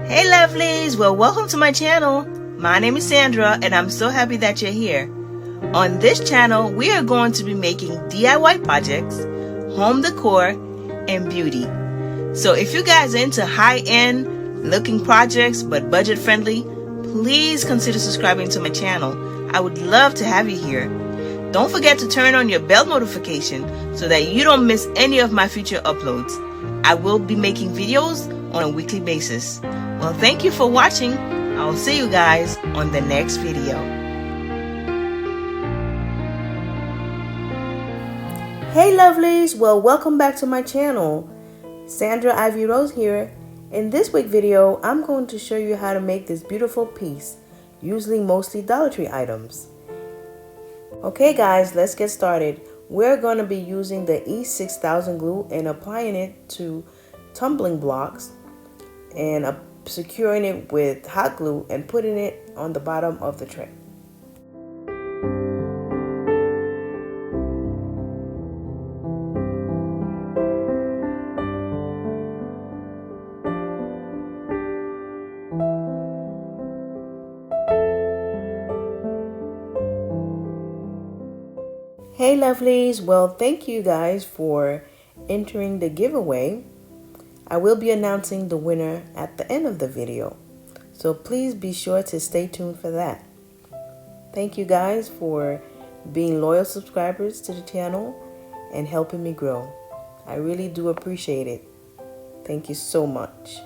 Hey lovelies, well welcome to my channel. My name is Sandra and I'm so happy that you're here. On this channel we are going to be making DIY projects, home decor, and beauty. So if you guys are into high-end looking projects but budget friendly, please consider subscribing to my channel. I would love to have you here. Don't forget to turn on your bell notification so that you don't miss any of my future uploads. I will be making videos on a weekly basis. Well, thank you for watching. I'll see you guys on the next video. Hey lovelies, well welcome back to my channel. Sandraivyrose here. In this week video, I'm going to show you how to make this beautiful piece using mostly Dollar Tree items. Okay guys, let's get started. We're going to be using the E6000 glue and applying it to tumbling blocks and securing it with hot glue and putting it on the bottom of the tray. Hey lovelies, well thank you guys for entering the giveaway. I will be announcing the winner at the end of the video, so please be sure to stay tuned for that. Thank you guys for being loyal subscribers to the channel and helping me grow. I really do appreciate it. Thank you so much.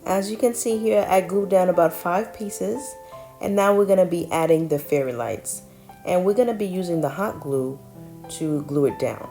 As you can see here, I glued down about 5 pieces, and now we're going to be adding the fairy lights, and we're going to be using the hot glue to glue it down.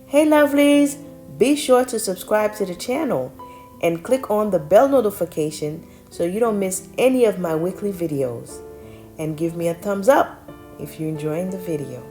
Hey lovelies, be sure to subscribe to the channel and click on the bell notification so you don't miss any of my weekly videos. And give me a thumbs up if you're enjoying the video.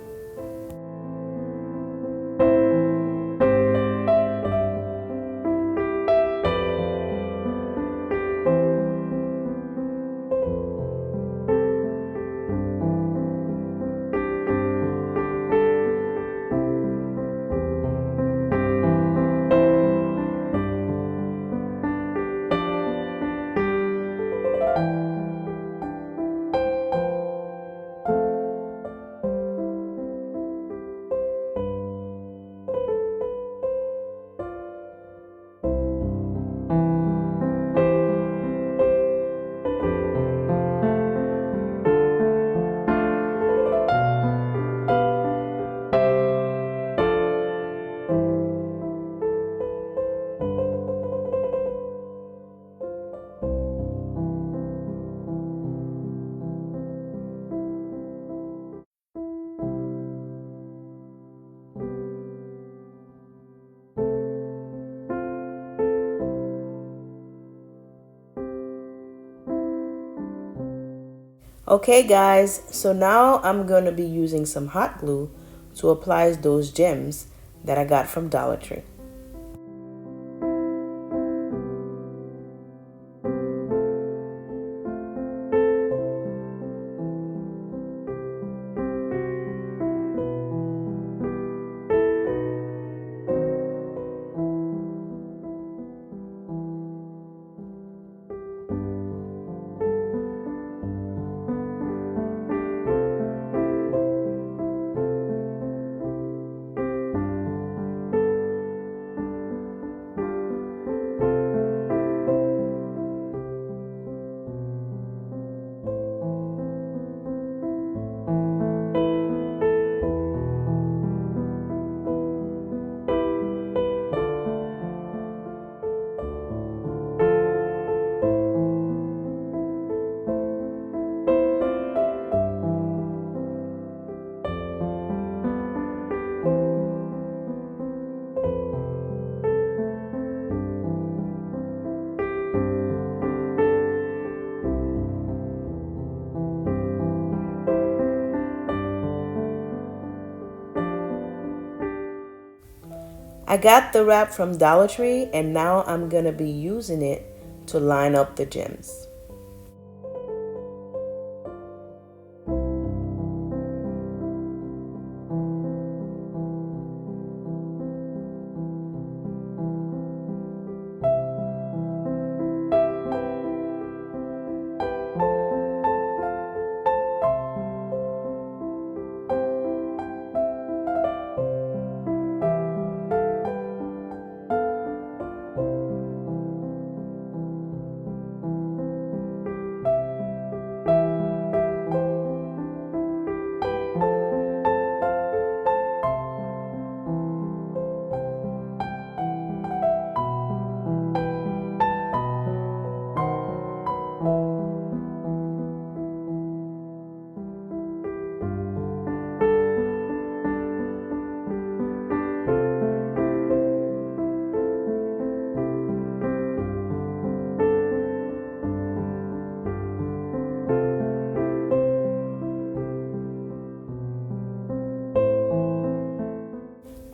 Okay guys, so now I'm going to be using some hot glue to apply those gems that I got from Dollar Tree. I got the wrap from Dollar Tree and now I'm going to be using it to line up the gems.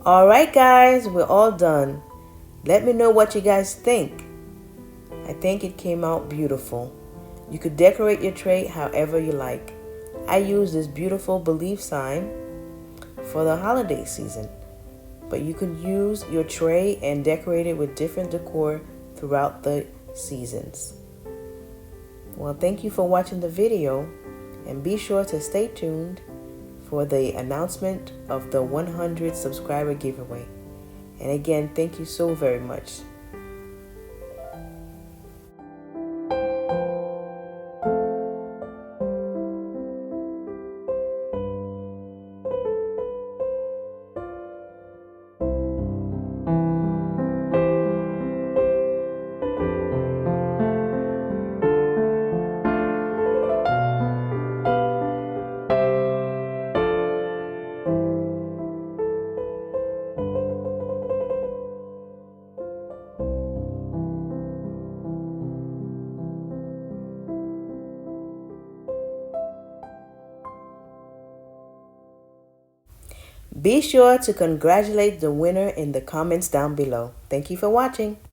Alright guys, we're all done. Let me know what you guys think. I think it came out beautiful. You could decorate your tray however you like. I use this beautiful belief sign for the holiday season. But you could use your tray and decorate it with different decor throughout the seasons. Well, thank you for watching the video and be sure to stay tuned for the announcement of the 100 subscriber giveaway. And again, thank you so very much. Be sure to congratulate the winner in the comments down below. Thank you for watching.